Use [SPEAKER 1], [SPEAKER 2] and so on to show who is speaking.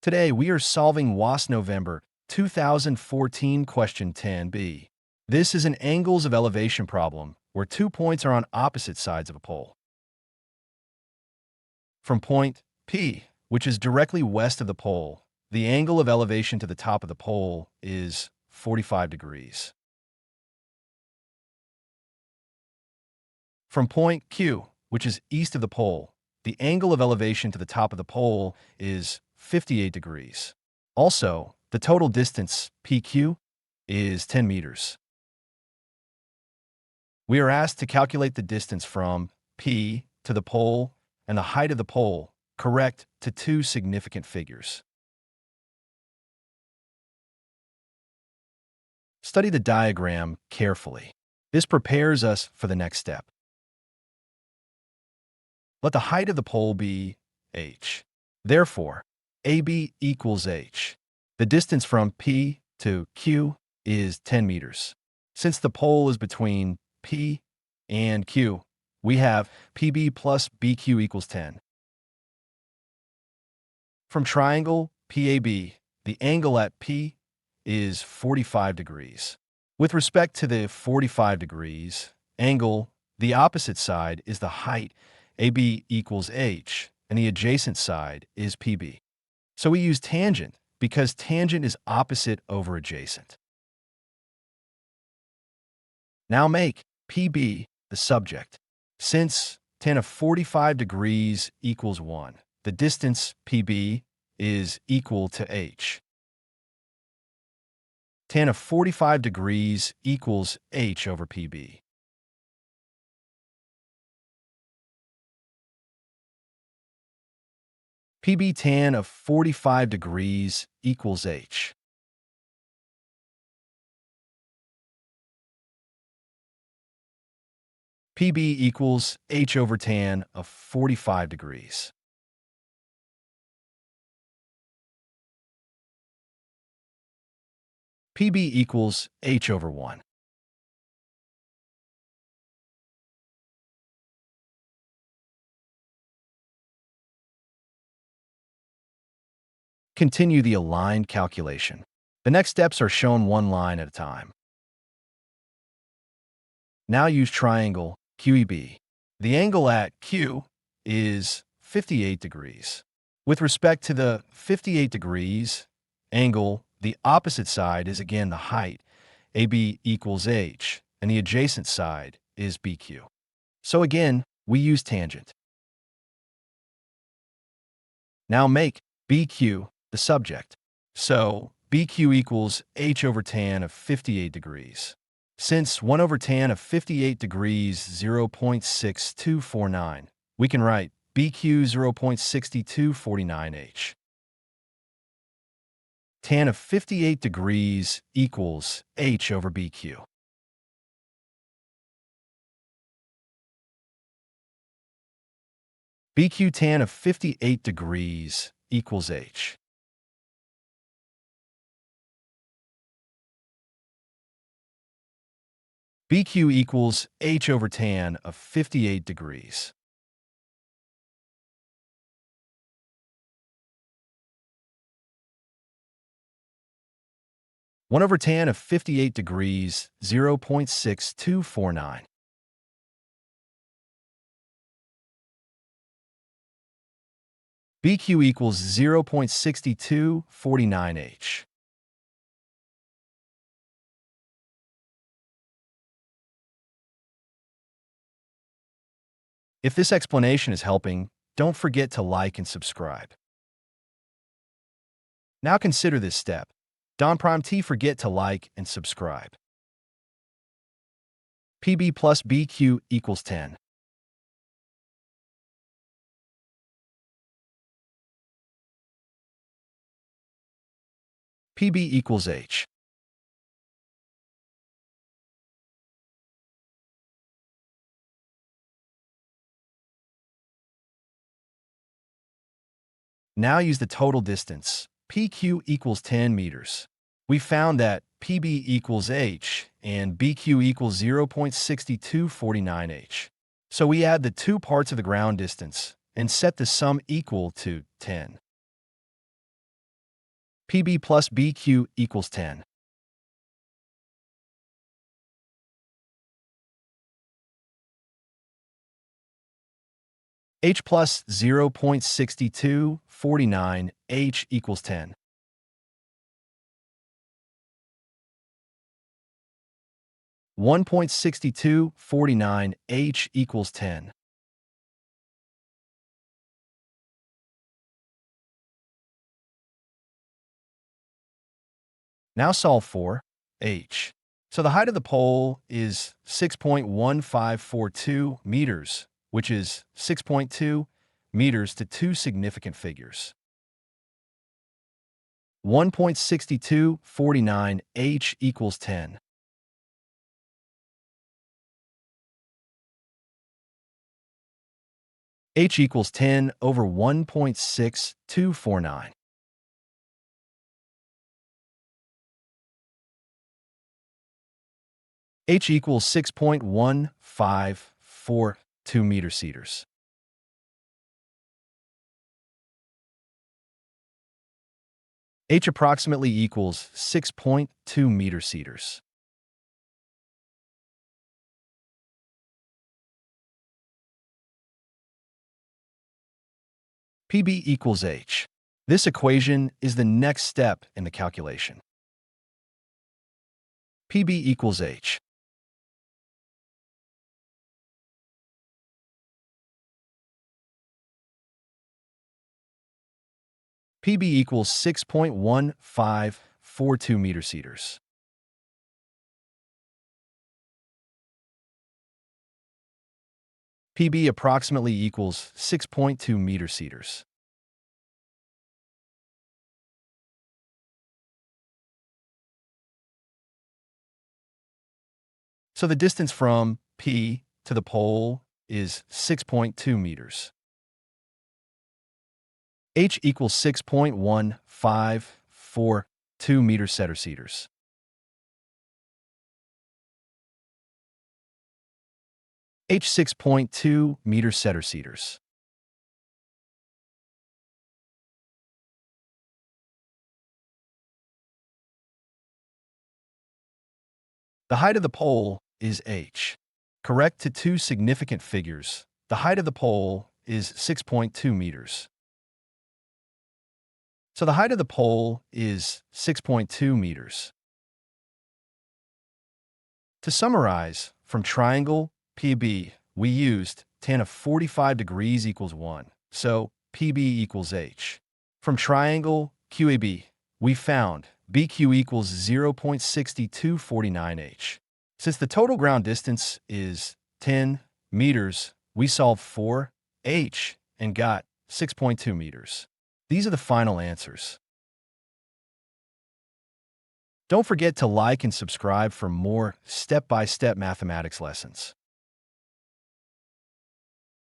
[SPEAKER 1] Today, we are solving WASSCE November 2014 question 10b. This is an angles of elevation problem where 2 points are on opposite sides of a pole. From point P, which is directly west of the pole, the angle of elevation to the top of the pole is 45 degrees. From point Q, which is east of the pole, the angle of elevation to the top of the pole is 58 degrees. Also, the total distance, PQ, is 10 meters. We are asked to calculate the distance from P to the pole and the height of the pole, correct to two significant figures. Study the diagram carefully. This prepares us for the next step. Let the height of the pole be h. Therefore, AB equals h. The distance from P to Q is 10 meters. Since the pole is between P and Q, we have PB plus BQ equals 10. From triangle PAB, the angle at P is 45 degrees. With respect to the 45 degrees angle, the opposite side is the height AB equals h, and the adjacent side is PB. So we use tangent because tangent is opposite over adjacent. Now make PB the subject. Since tan of 45 degrees equals 1, the distance PB is equal to h. Tan of 45 degrees equals h over PB. PB tan of 45 degrees equals h. PB equals h over tan of 45 degrees. PB equals h over 1. Continue the aligned calculation. The next steps are shown one line at a time. Now use triangle QEB. The angle at Q is 58 degrees. With respect to the 58 degrees angle, the opposite side is again the height, AB equals h, and the adjacent side is BQ. So again, we use tangent. Now make BQ the subject. So BQ equals h over tan of 58 degrees. Since 1 over tan of 58 degrees 0.6249, we can write BQ 0.6249h. Tan of 58 degrees equals h over BQ. BQ tan of 58 degrees equals h. BQ equals h over tan of 58 degrees. One over tan of 58 degrees, 0.6249. BQ equals 0.6249h. If this explanation is helping, don't forget to like and subscribe. Now consider this step. Don't forget to like and subscribe. PB plus BQ equals 10. PB equals h. Now use the total distance. PQ equals 10 meters. We found that PB equals h and BQ equals 0.6249h. So we add the two parts of the ground distance and set the sum equal to 10. PB plus BQ equals 10. H plus 0.6249 H equals 10. (1.6249 H equals 10. Now solve for H. So the height of the pole is 6.1542 meters, which is 6.2 meters to two significant figures. 1.6249 H equals 10. H equals 10 over 1.6249. H equals 6.1542 meter cedars. H approximately equals 6.2 meter cedars. PB equals H. This equation is the next step in the calculation. PB equals H. PB equals 6.1542 meter cedars. PB approximately equals 6.2 meter cedars. So the distance from P to the pole is 6.2 meters. H equals 6.1542 meter cedars. H 6.2 meter cedars. The height of the pole is H. Correct to two significant figures. The height of the pole is 6.2 meters. So the height of the pole is 6.2 meters. To summarize, from triangle PB, we used tan of 45 degrees equals 1, so PB equals H. From triangle QAB, we found BQ equals 0.6249 H. Since the total ground distance is 10 meters, we solved for H and got 6.2 meters. These are the final answers. Don't forget to like and subscribe for more step-by-step mathematics lessons.